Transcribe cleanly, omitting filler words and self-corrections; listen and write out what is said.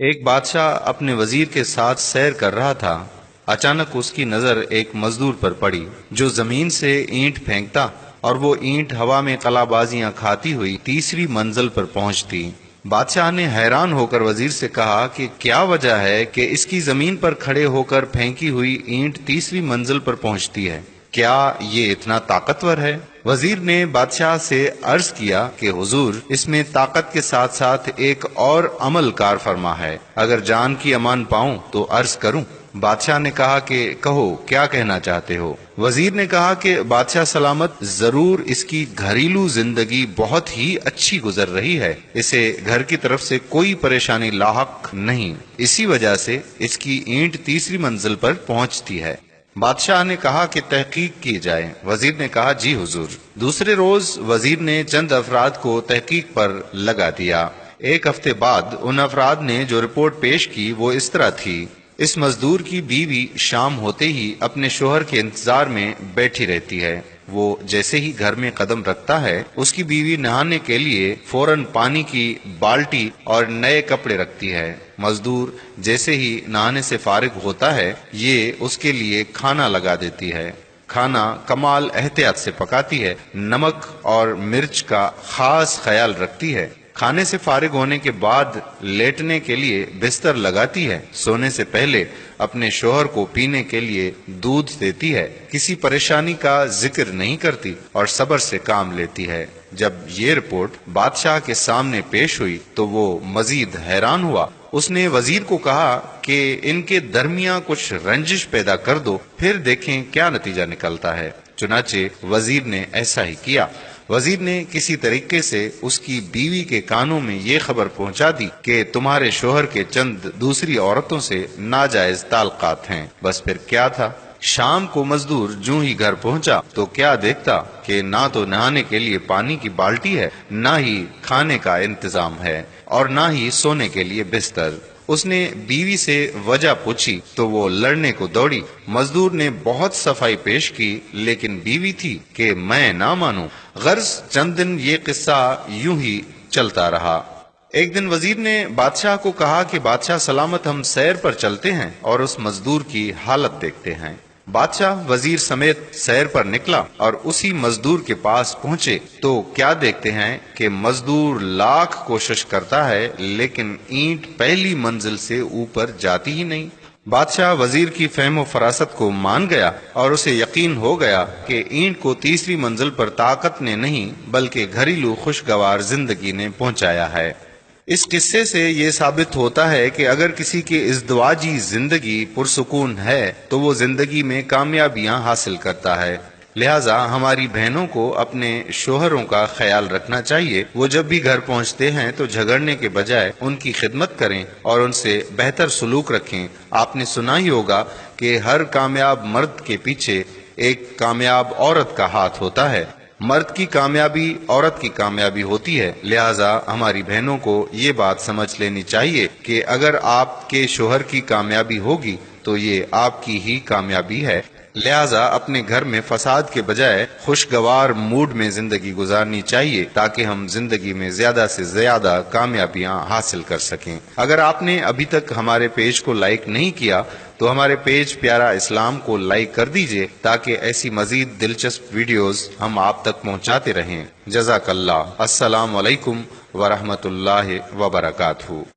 ایک بادشاہ اپنے وزیر کے ساتھ سیر کر رہا تھا۔ اچانک اس کی نظر ایک مزدور پر پڑی جو زمین سے اینٹ پھینکتا اور وہ اینٹ ہوا میں قلع بازیاں کھاتی ہوئی تیسری منزل پر پہنچتی۔ بادشاہ نے حیران ہو کر وزیر سے کہا کہ کیا وجہ ہے کہ اس کی زمین پر کھڑے ہو کر پھینکی ہوئی اینٹ تیسری منزل پر پہنچتی ہے؟ کیا یہ اتنا طاقتور ہے؟ وزیر نے بادشاہ سے عرض کیا کہ حضور، اس میں طاقت کے ساتھ ساتھ ایک اور عمل کار فرما ہے، اگر جان کی امان پاؤں تو عرض کروں؟ بادشاہ نے کہا کہ کہو، کیا کہنا چاہتے ہو؟ وزیر نے کہا کہ بادشاہ سلامت، ضرور اس کی گھریلو زندگی بہت ہی اچھی گزر رہی ہے، اسے گھر کی طرف سے کوئی پریشانی لاحق نہیں، اسی وجہ سے اس کی اینٹ تیسری منزل پر پہنچتی ہے۔ بادشاہ نے کہا کہ تحقیق کی جائے۔ وزیر نے کہا جی حضور۔ دوسرے روز وزیر نے چند افراد کو تحقیق پر لگا دیا۔ ایک ہفتے بعد ان افراد نے جو رپورٹ پیش کی وہ اس طرح تھی: اس مزدور کی بیوی شام ہوتے ہی اپنے شوہر کے انتظار میں بیٹھی رہتی ہے، وہ جیسے ہی گھر میں قدم رکھتا ہے اس کی بیوی نہانے کے لیے فوراً پانی کی بالٹی اور نئے کپڑے رکھتی ہے۔ مزدور جیسے ہی نہانے سے فارغ ہوتا ہے یہ اس کے لیے کھانا لگا دیتی ہے۔ کھانا کمال احتیاط سے پکاتی ہے، نمک اور مرچ کا خاص خیال رکھتی ہے۔ کھانے سے فارغ ہونے کے بعد لیٹنے کے لیے بستر لگاتی ہے، سونے سے پہلے اپنے شوہر کو پینے کے لیے دودھ دیتی ہے، کسی پریشانی کا ذکر نہیں کرتی اور صبر سے کام لیتی ہے۔ جب یہ رپورٹ بادشاہ کے سامنے پیش ہوئی تو وہ مزید حیران ہوا۔ اس نے وزیر کو کہا کہ ان کے درمیان کچھ رنجش پیدا کر دو، پھر دیکھیں کیا نتیجہ نکلتا ہے۔ چنانچہ وزیر نے ایسا ہی کیا۔ وزیر نے کسی طریقے سے اس کی بیوی کے کانوں میں یہ خبر پہنچا دی کہ تمہارے شوہر کے چند دوسری عورتوں سے ناجائز تعلقات ہیں۔ بس پھر کیا تھا؟ شام کو مزدور جوں ہی گھر پہنچا تو کیا دیکھتا کہ نہ تو نہانے کے لیے پانی کی بالٹی ہے، نہ ہی کھانے کا انتظام ہے اور نہ ہی سونے کے لیے بستر۔ اس نے بیوی سے وجہ پوچھی تو وہ لڑنے کو دوڑی۔ مزدور نے بہت صفائی پیش کی لیکن بیوی تھی کہ میں نہ مانوں۔ غرض چند دن یہ قصہ یوں ہی چلتا رہا۔ ایک دن وزیر نے بادشاہ کو کہا کہ بادشاہ سلامت، ہم سیر پر چلتے ہیں اور اس مزدور کی حالت دیکھتے ہیں۔ بادشاہ وزیر سمیت سیر پر نکلا اور اسی مزدور کے پاس پہنچے تو کیا دیکھتے ہیں کہ مزدور لاکھ کوشش کرتا ہے لیکن اینٹ پہلی منزل سے اوپر جاتی ہی نہیں۔ بادشاہ وزیر کی فہم و فراست کو مان گیا اور اسے یقین ہو گیا کہ اینٹ کو تیسری منزل پر طاقت نے نہیں بلکہ گھریلو خوشگوار زندگی نے پہنچایا ہے۔ اس قصے سے یہ ثابت ہوتا ہے کہ اگر کسی کی ازدواجی زندگی پرسکون ہے تو وہ زندگی میں کامیابیاں حاصل کرتا ہے۔ لہٰذا ہماری بہنوں کو اپنے شوہروں کا خیال رکھنا چاہیے، وہ جب بھی گھر پہنچتے ہیں تو جھگڑنے کے بجائے ان کی خدمت کریں اور ان سے بہتر سلوک رکھیں۔ آپ نے سنا ہی ہوگا کہ ہر کامیاب مرد کے پیچھے ایک کامیاب عورت کا ہاتھ ہوتا ہے۔ مرد کی کامیابی عورت کی کامیابی ہوتی ہے، لہٰذا ہماری بہنوں کو یہ بات سمجھ لینی چاہیے کہ اگر آپ کے شوہر کی کامیابی ہوگی تو یہ آپ کی ہی کامیابی ہے۔ لہٰذا اپنے گھر میں فساد کے بجائے خوشگوار موڈ میں زندگی گزارنی چاہیے تاکہ ہم زندگی میں زیادہ سے زیادہ کامیابیاں حاصل کر سکیں۔ اگر آپ نے ابھی تک ہمارے پیج کو لائک نہیں کیا تو ہمارے پیج پیارا اسلام کو لائک کر دیجئے تاکہ ایسی مزید دلچسپ ویڈیوز ہم آپ تک پہنچاتے رہیں۔ جزاک اللہ۔ السلام علیکم ورحمۃ اللہ وبرکاتہ۔